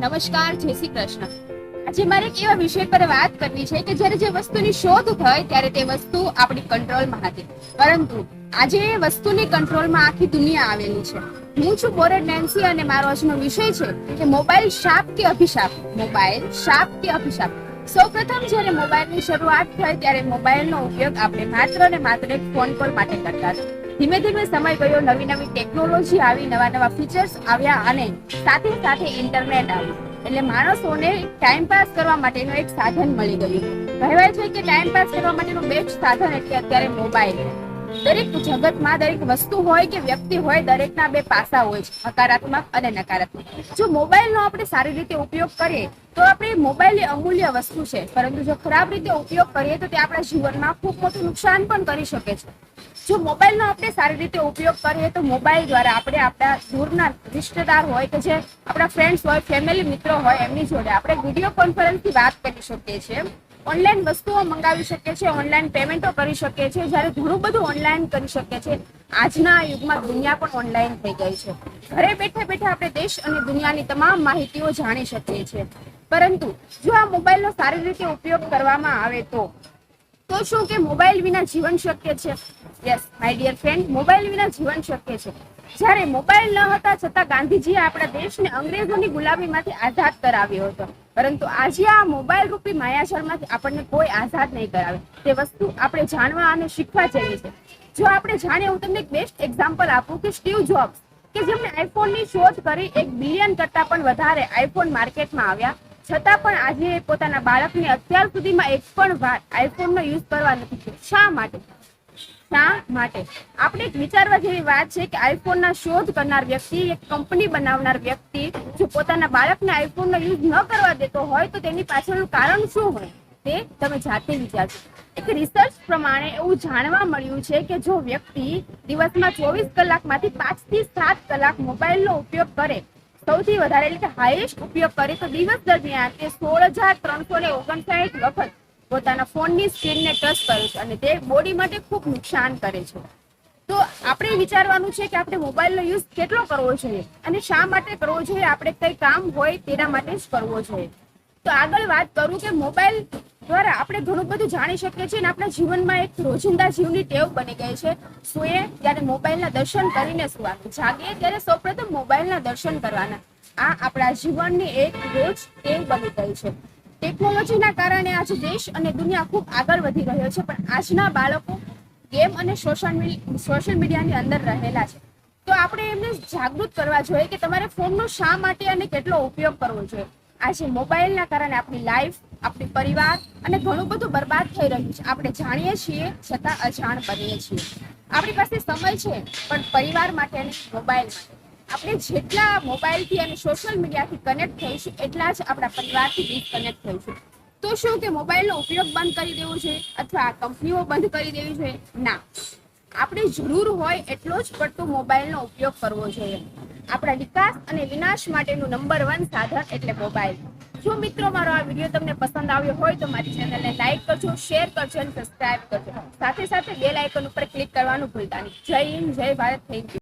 નમસ્કાર, જય શ્રી કૃષ્ણ. આજે મારે એક એવા વિષય પર વાત કરવી છે કે જ્યારે જે વસ્તુની શોધ થઈ ત્યારે તે વસ્તુ આપણી કંટ્રોલમાં હતી, પરંતુ આજે એ વસ્તુની કંટ્રોલમાં આખી દુનિયા આવેલી છે. હું છું બોરેડ નેન્સી અને મારો આજનો વિષય છે કે મોબાઈલ શાપ કે અભિશાપ. મોબાઈલ શાપ કે અભિશાપ. સૌપ્રથમ જ્યારે મોબાઈલની શરૂઆત થઈ ત્યારે મોબાઈલનો ઉપયોગ આપણે માત્ર ને માત્ર એક ફોન કોલ માટે કરતા હતા. ધીમે ધીમે સમય ગયો, નવી નવી ટેકનોલોજી આવી, નવા નવા ફીચર્સ આવ્યા અને સાથે સાથે ઇન્ટરનેટ આવ્યું. એટલે માણસોને ટાઈમ પાસ કરવા માટેનું એક સાધન મળી ગયું. કહેવાય છે કે ટાઈમ પાસ કરવા માટેનું બેસ્ટ સાધન એટલે અત્યારે મોબાઈલ. દરેક જગતમાં દરેક વસ્તુ હોય કે વ્યક્તિ હોય, દરેકના બે પાસા હોય છે, હકારાત્મક અને નકારાત્મક. જો મોબાઈલનો આપણે સારી રીતે ઉપયોગ કરીએ તો આપણે મોબાઈલ એ અમૂલ્ય વસ્તુ છે, પરંતુ જો ખરાબ રીતે ઉપયોગ કરીએ તો તે આપણા જીવનમાં ખૂબ મોટું નુકસાન પણ કરી શકે છે. જો મોબાઈલનો આપણે સારી રીતે ઉપયોગ કરીએ તો મોબાઈલ દ્વારા આપણે આપણા દૂરના રિશ્તેદાર હોય કે જે આપણા ફ્રેન્ડ્સ હોય, ફેમિલી મિત્રો હોય, એમની જોડે આપણે વિડીયો કોન્ફરન્સથી વાત કરી શકીએ છીએ, ઓનલાઈન વસ્તુઓ મંગાવી શકીએ છીએ, ઓનલાઈન પેમેન્ટો કરી શકીએ છીએ. જ્યારે ઘણું બધું ઓનલાઈન કરી શકીએ છીએ. આજના યુગમાં દુનિયા પણ ઓનલાઈન થઈ ગઈ છે. ઘરે બેઠા બેઠા આપણે દેશ અને દુનિયાની તમામ માહિતીઓ જાણી શકીએ છીએ. પરંતુ જો આ મોબાઈલનો સારી રીતે ઉપયોગ કરવામાં આવે તો શું કે મોબાઈલ વિના જીવન શક્ય છે? Yes my dear friend, mobile વિના જીવન શક્ય છે. જ્યારે મોબાઈલ ન હતા છતાં ગાંધીજીએ આપણા દેશને અંગ્રેજોની ગુલામીમાંથી આઝાદ કરાવ્યો હતો, પરંતુ આજે આ મોબાઈલ રૂપી માયાજાળમાંથી આપણને કોઈ આઝાદ નહીં કરાવે. તે વસ્તુ આપણે જાણવા અને શીખવા જેવી છે. જો આપણે જાણીએ, હું તમને એક બેસ્ટ એક્ઝામ્પલ આપું કે સ્ટીવ જોબ્સ કે જેમણે આઈફોનની શોધ કરી, 1 બિલિયન કરતા પણ વધારે આઈફોન માર્કેટમાં આવ્યા, છતાં પણ આજે પોતાના બાળકને અત્યાર સુધીમાં એક પણ વાર આઈફોનનો યુઝ કરવા નથી દીધો. શા માટે? આપણે એક વિચારવા જેવી વાત છે કે આઈફોનના શોધ કરનાર વ્યક્તિ, એક કંપની બનાવનાર વ્યક્તિ જો પોતાના બાળકને આઈફોનનો યુઝ ન કરવા દેતો હોય તો તેની પાછળનું કારણ શું હોય તે તમે જાતે વિચારજો. એક રિસર્ચ પ્રમાણે એવું જાણવા મળ્યું છે કે જો વ્યક્તિ દિવસમાં 24 કલાકમાંથી 5 થી 7 કલાક મોબાઈલનો ઉપયોગ કરે, સૌથી વધારે એટલે કે હાઈએસ્ટ ઉપયોગ કરે, તો દિવસ દરમિયાન તે 16,359 વખત પોતાના ફોનની સ્ક્રીનને ટચ કરે છે અને તે બોડી માટે ખૂબ નુકસાન કરે છે. તો આપણે વિચારવાનું છે કે આપણે મોબાઈલનો યુઝ કેટલો કરવો જોઈએ અને શા માટે કરવો જોઈએ. આપણે કઈ કામ હોય તેના માટે જ કરવો જોઈએ. તો આગળ વાત કરું કે મોબાઈલ દ્વારા આપણે ઘણું બધું જાણી શકીએ છીએ અને આપણા જીવનમાં એક રોજિંદા જીવની ટેવ બની ગઈ છે. સૂઈએ ત્યારે મોબાઈલના દર્શન કરીને સુવાનું, જાગીએ ત્યારે સૌપ્રથમ મોબાઈલના દર્શન કરવાના. આ આપણા જીવનની એક રોજ ટેવ બની ગઈ છે. ટેકનોલોજીના કારણે આજે દેશ અને દુનિયા ખૂબ આગળ વધી રહ્યો છે, પણ આજના બાળકો ગેમ અને સોશિયલ મીડિયાની અંદર રહેલા છે. તો આપણે એમને જાગૃત કરવા જોઈએ કે તમારે ફોનનો શા માટે અને કેટલો ઉપયોગ કરવો જોઈએ. આજે મોબાઈલના કારણે આપણી લાઈફ, આપણી પરિવાર અને ઘણું બધું બરબાદ થઈ રહ્યું છે. આપણે જાણીએ છીએ છતાં અજાણ બનીએ છીએ. આપણી પાસે સમય છે પણ પરિવાર માટે અને મોબાઈલ માટે. આપણે જેટલા મોબાઈલથી અને સોશિયલ મીડિયાથી કનેક્ટ થઈશું એટલા જ આપણા પરિવારથી ડિસ્કનેક્ટ થઈશું. તો શું કે મોબાઈલનો ઉપયોગ બંધ કરી દેવો જોઈએ અથવા કંપનીઓ બંધ કરી દેવી જોઈએ? ના, આપણે જરૂર હોય એટલો જ પડતો મોબાઈલનો ઉપયોગ કરવો જોઈએ. આપણા વિકાસ અને વિનાશ માટેનું નંબર 1 સાધન એટલે મોબાઈલ. જો મિત્રો મારો આ વિડીયો તમને પસંદ આવ્યો હોય તો મારી ચેનલને લાઈક કરજો, શેર કરજો અને સબસ્ક્રાઇબ કરજો. સાથે સાથે બેલ આઇકન ઉપર ક્લિક કરવાનું ભૂલતા નહીં. જય હિન્દ, જય ભારત, થેન્ક યુ.